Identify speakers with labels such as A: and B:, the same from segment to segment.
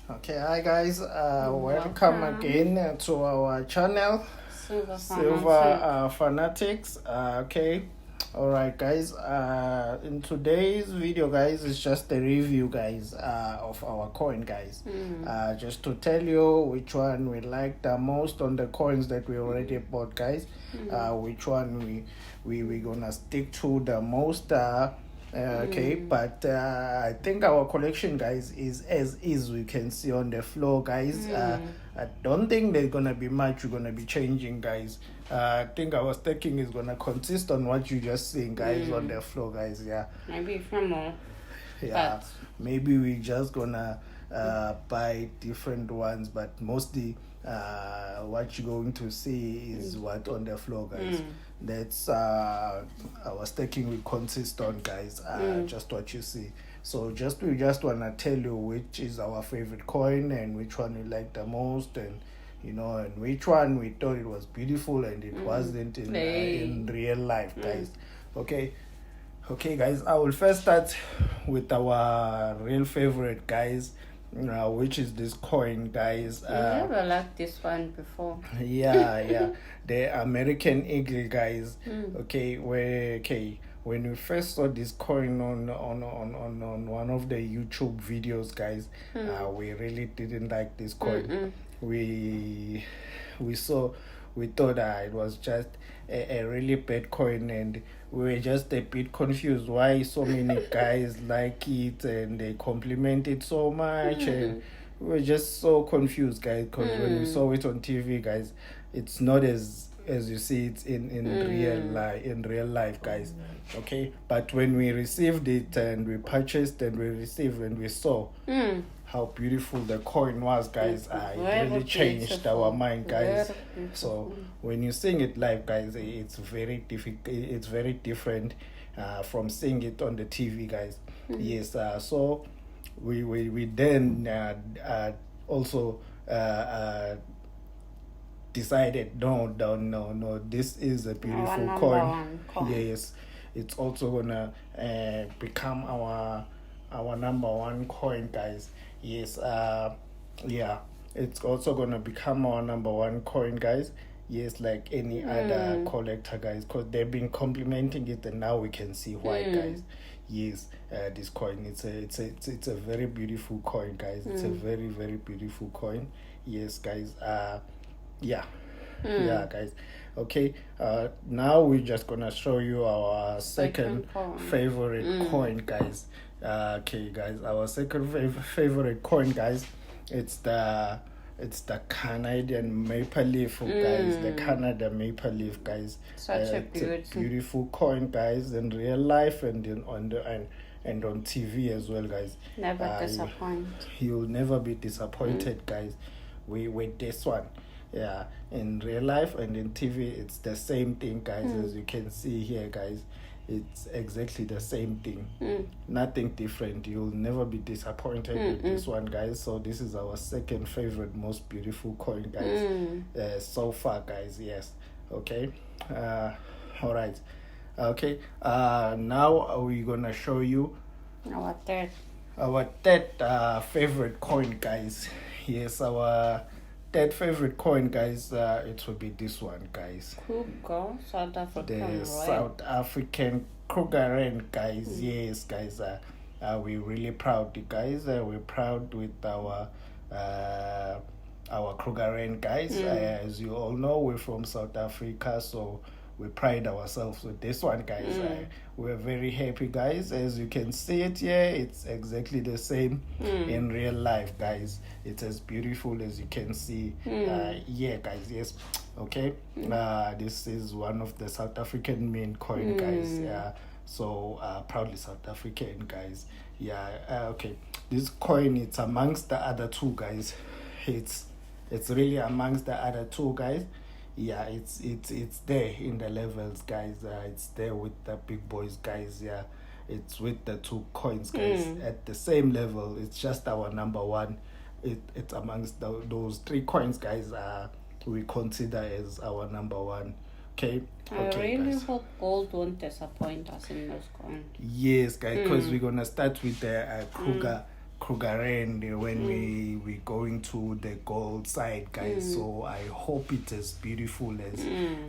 A: Okay, hi guys. Welcome
B: Welcome.
A: again to our channel, Silver Fanatics. Okay, all right, guys. In today's video, guys, it's just a review, guys, of our coin, guys. Just to tell you which one we like the most on the coins that we already bought, guys. Which one we gonna stick to the most. Okay, but I think our collection, guys, is as is. We can see on the floor, guys. I don't think there's gonna be much we're gonna be changing, guys. I think our stacking is gonna consist on what you just seen, guys, on the floor, guys. Yeah,
B: Maybe from more.
A: yeah. Maybe we just gonna buy different ones, but mostly what you're going to see is what on the floor, guys. That's our stacking will consist on, guys. Just what you see. So we just wanna tell you which is our favorite coin and which one we like the most, and and which one we thought it was beautiful and it wasn't in real life, guys. Okay, guys, I will first start with our real favorite, guys, which is this coin, guys.
B: You never liked this one before.
A: Yeah, the American Eagle, guys. When we first saw this coin on one of the YouTube videos, guys, we really didn't like this coin. We thought it was just a really bad coin, and we were just a bit confused why so many guys like it and they compliment it so much, and we were just so confused, guys, because when we saw it on TV, guys, it's not as you see it in real life, guys. Okay, but when we received it and we purchased and we received and we saw how beautiful the coin was, guys, it really changed our mind, guys. So when you seeing it live, guys, it's very difficult. It's very different from seeing it on the TV, guys. Yes. So we then also decided no, this is a beautiful coin. Yes, it's also gonna become our number one coin, guys. Yes. Yeah, it's also gonna become our number one coin, guys. Yes, like any other collector, guys, because they've been complimenting it, and now we can see why, guys. Yes, this coin, it's a very beautiful coin, guys. It's a very, very beautiful coin. Yes, guys. Yeah, guys. Okay, now we're just gonna show you our second favorite coin, guys. Okay, guys, our second favorite coin, guys, it's the Canadian maple leaf, guys. The Canada maple leaf, guys.
B: Such a
A: beautiful coin, guys, in real life and on TV as well, guys.
B: Never disappoint.
A: You'll never be disappointed, guys. With this one. Yeah, in real life and in TV, it's the same thing, guys. As you can see here, guys, it's exactly the same thing. Nothing different. You'll never be disappointed with this one, guys. So this is our second favorite, most beautiful coin, guys, so far, guys. Yes. Okay. All right. Okay. Now we're gonna show you
B: Our third
A: favorite coin, guys. Yes, our third favorite coin, guys, it will be this one, guys.
B: South African,
A: the
B: right?
A: South African Krugerrand, guys. Yes, guys. We're really proud, guys. We're proud with our Krugerrand, guys. As you all know, we're from South Africa, so we pride ourselves with this one, guys. We're very happy, guys. As you can see it here, it's exactly the same in real life, guys. It's as beautiful as you can see. Yeah, guys. Yes. Okay. This is one of the South African main coin, guys. Yeah. So proudly South African, guys. Yeah. Okay. This coin, it's amongst the other two, guys. It's really amongst the other two, guys. Yeah, it's there in the levels, guys. It's there with the big boys, guys. Yeah, it's with the two coins, guys, at the same level. It's just our number one. It's amongst those three coins, guys. We consider as our number one. Okay.
B: I really hope gold won't disappoint us in those coins.
A: Yes, guys, because we're gonna start with the Krugerrand when we going to the gold side, guys. So I hope it's as beautiful as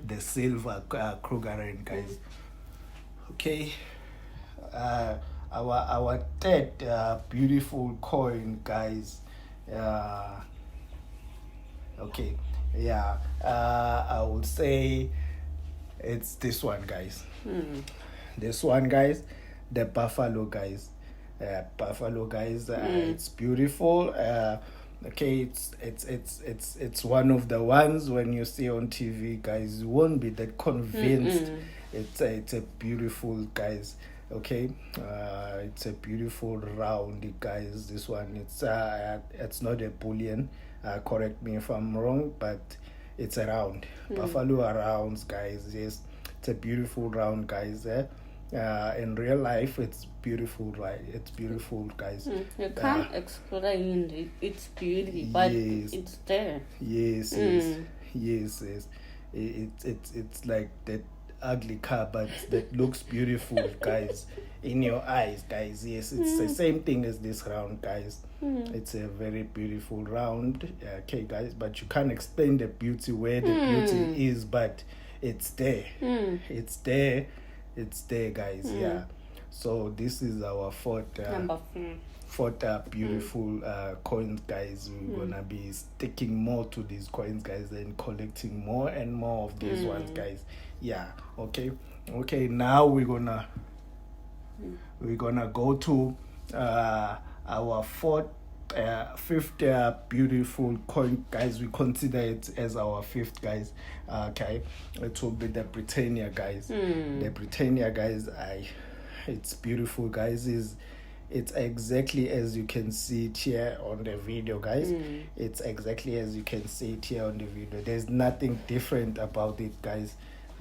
A: the silver Krugerrand, guys. Okay, our third beautiful coin, guys. Okay, yeah, I would say it's this one, guys. This one, guys, the buffalo, guys. Buffalo, guys. It's beautiful. Okay, it's one of the ones when you see on TV, guys, you won't be that convinced. It's a beautiful, guys. Okay, it's a beautiful round, guys. This one, it's not a bullion. Correct me if I'm wrong, but it's a round. Buffalo rounds, guys. Yes, it's a beautiful round, guys. In real life, it's beautiful, right? It's beautiful, guys.
B: You can't explain its beauty, but
A: yes,
B: it's there.
A: Yes, yes. It's like that ugly car, but that looks beautiful, guys, in your eyes, guys. Yes, it's the same thing as this round, guys. It's a very beautiful round. Okay, guys, but you can't explain the beauty where the beauty is, but it's there. It's there, guys. Yeah, so this is our fourth beautiful coins, guys. We're gonna be sticking more to these coins, guys, and collecting more and more of these ones, guys. Yeah, okay. Now we're gonna go to our fifth beautiful coin, guys. We consider it as our fifth, guys. Okay, it will be the Britannia, guys. The Britannia, guys. It's beautiful, guys. It's exactly as you can see it here on the video, guys. It's exactly as you can see it here on the video. There's nothing different about it, guys.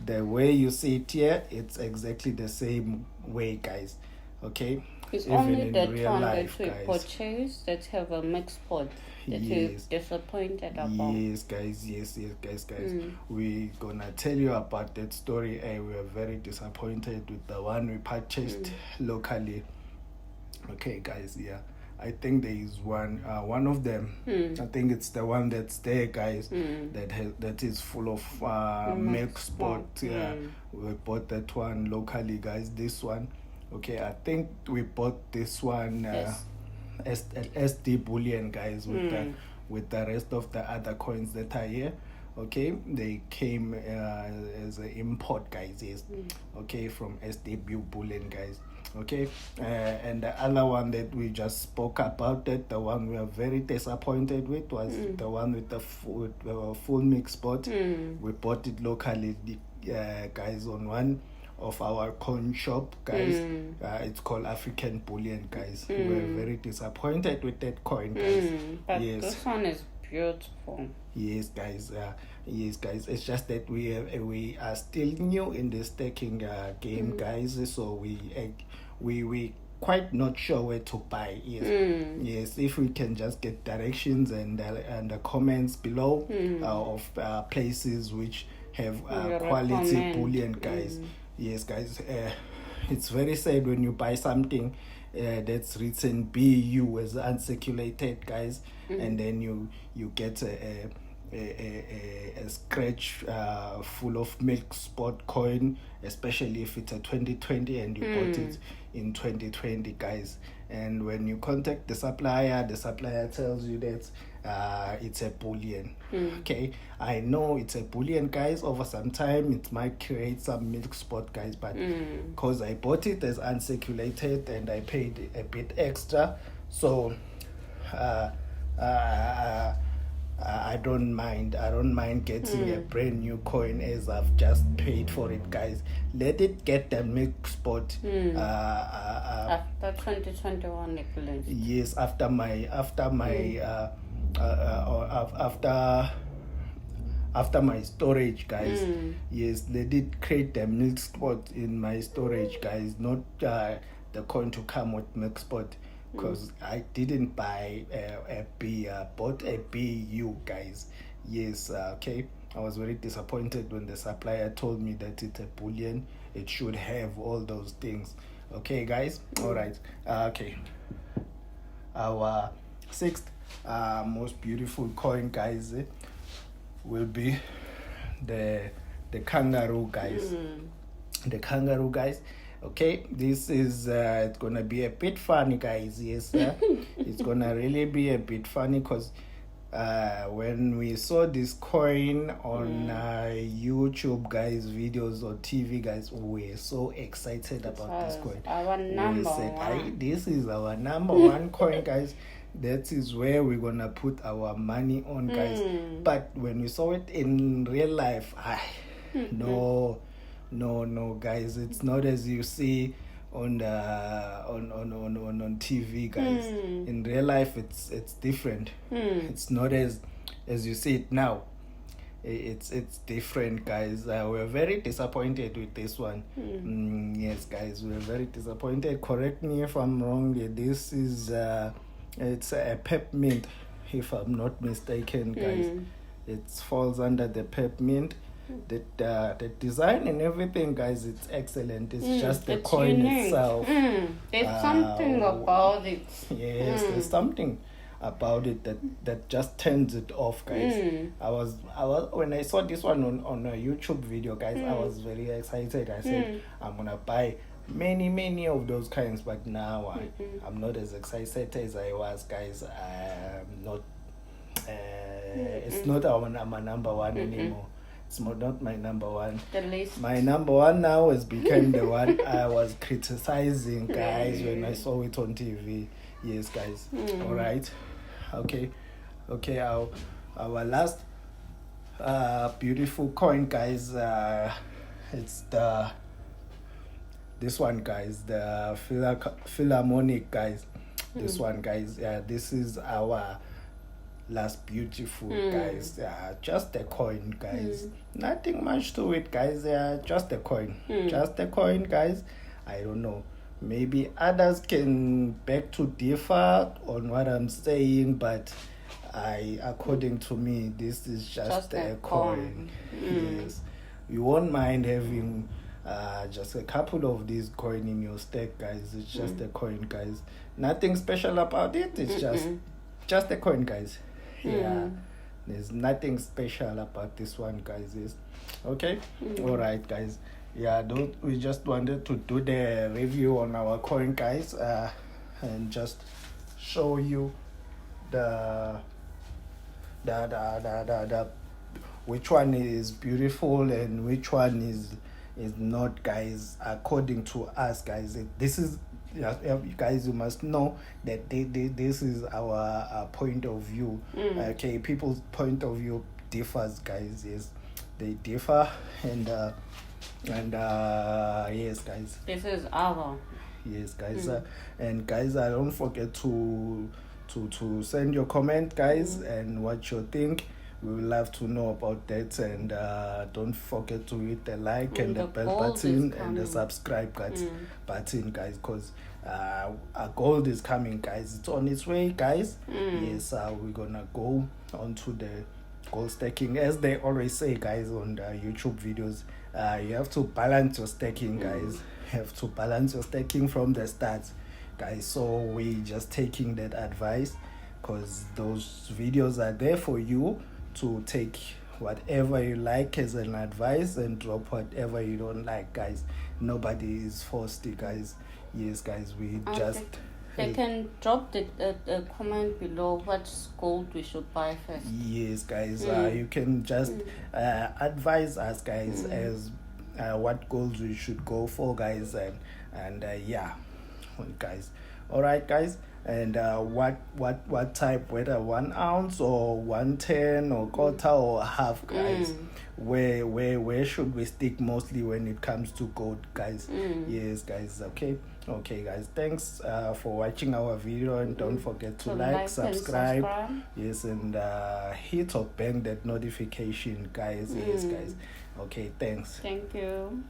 A: The way you see it here, it's exactly the same way, guys. Okay,
B: it's
A: even
B: only
A: in
B: that
A: real
B: one
A: life,
B: that we
A: guys.
B: purchase that have a mixed pot that you're disappointed about.
A: Yes, guys. Yes, guys. We're gonna tell you about that story. We were very disappointed with the one we purchased locally. Okay, guys. Yeah, I think there is one of them. I think it's the one that's there, guys. That is full of milk spot. Yeah, we bought that one locally, guys. This one. Okay, I think we bought this one SD bullion, guys, with the rest of the other coins that are here. Okay, they came as an import, guys. Yes, okay, from SD bullion, guys. Okay, and the other one that we just spoke about, that the one we are very disappointed with, was the one with the full mix spot. We bought it locally, guys, on one of our coin shop, guys. It's called African Bullion, guys. We're very disappointed with that coin, guys.
B: But this one is beautiful.
A: Yes, guys. It's just that we are still new in the staking game, guys. So we quite not sure where to buy. Yes, if we can just get directions and the comments below of places which have quality bullion, guys. Yes, guys. It's very sad when you buy something that's written BU as uncirculated, guys, and then you get a scratch full of milk spot coin, especially if it's a 2020 and you bought it in 2020, guys. And when you contact the supplier tells you that it's a bullion. Okay, I know it's a bullion, guys. Over some time it might create some milk spot, guys, but because I bought it as uncirculated and I paid a bit extra, so I don't mind getting a brand new coin as I've just paid for it, guys. Let it get the milk spot
B: after 2021 eclipse.
A: Yes, after my storage, guys. Yes, they did create the milk spot in my storage, guys, not the coin to come with milk spot, because I didn't buy a B, bought a BU, guys. Yes, okay. I was very disappointed when the supplier told me that it's a bullion. It should have all those things. Okay, guys. All right. Okay. our sixth most beautiful coin, guys, will be the kangaroo, guys. The kangaroo, guys. Okay, this is it's gonna be a bit funny, guys. Yes, it's gonna really be a bit funny because when we saw this coin on YouTube, guys, videos or TV, guys, we were so excited about this coin.
B: Our number
A: we said,
B: one.
A: this is our number one coin, guys. That is where we're gonna put our money on, guys. But when we saw it in real life, no, guys, it's not as you see on the on TV, guys. In real life, it's different. It's not as you see it now. It's different, guys. We're very disappointed with this one. Yes, guys, we're very disappointed. Correct me if I'm wrong. This is it's a peppermint, if I'm not mistaken, guys. It falls under the peppermint. The design and everything, guys, it's excellent. It's just the coin
B: unique.
A: itself.
B: There's something about it.
A: Yes, there's something about it that just turns it off, guys. I was when I saw this one on a YouTube video, guys, I was very excited. I said I'm gonna buy many of those kinds, but now I'm not as excited as I was, guys. I'm not it's not my number one anymore. It's not my number one.
B: The list.
A: My number one now has become the one I was criticizing, guys, when I saw it on TV. Yes, guys. All right. Okay. Our last beautiful coin, guys. It's this one, guys. The Philharmonic, guys. This one, guys. This is our last beautiful, guys. Just a coin, guys. Nothing much to it, guys. Just a coin. Just a coin, guys. I don't know, maybe others can beg to differ on what I'm saying, but according to me, this is just a coin. Yes, you won't mind having just a couple of these coin in your stack, guys. It's just a coin, guys. Nothing special about it. It's just a coin, guys. There's nothing special about this one, guys. Yes. Okay. All right, guys. We just wanted to do the review on our coin, guys, and just show you the which one is beautiful and which one is not, guys, according to us, guys. This is, guys, you must know that this is our point of view. Okay, people's point of view differs, guys. Yes, they differ, and yes, guys.
B: This is our.
A: Yes, guys. And guys, don't forget to send your comment, guys, and what you think. We would love to know about that, and don't forget to hit the like and the bell button and the subscribe button, guys, because our gold is coming, guys. It's on its way, guys. Yes, we're gonna go onto the gold stacking, as they always say, guys, on the YouTube videos. You have to balance your stacking, guys. You have to balance your stacking from the start, guys. So we just taking that advice, because those videos are there for you to take whatever you like as an advice and drop whatever you don't like, guys. Nobody is forced, guys. Yes, guys, we just...
B: They can drop the comment below what gold we should buy first.
A: Yes, guys. You can just advise us, guys, as what gold we should go for, guys, and yeah, guys. All right, guys. And what type, whether 1 ounce or 110 or quarter or half, guys. Where should we stick mostly when it comes to gold, guys? Yes, guys. Okay, guys. Thanks for watching our video, and don't forget to like, subscribe. Yes, and hit or bang that notification, guys. Yes, guys. Okay, thanks.
B: Thank you.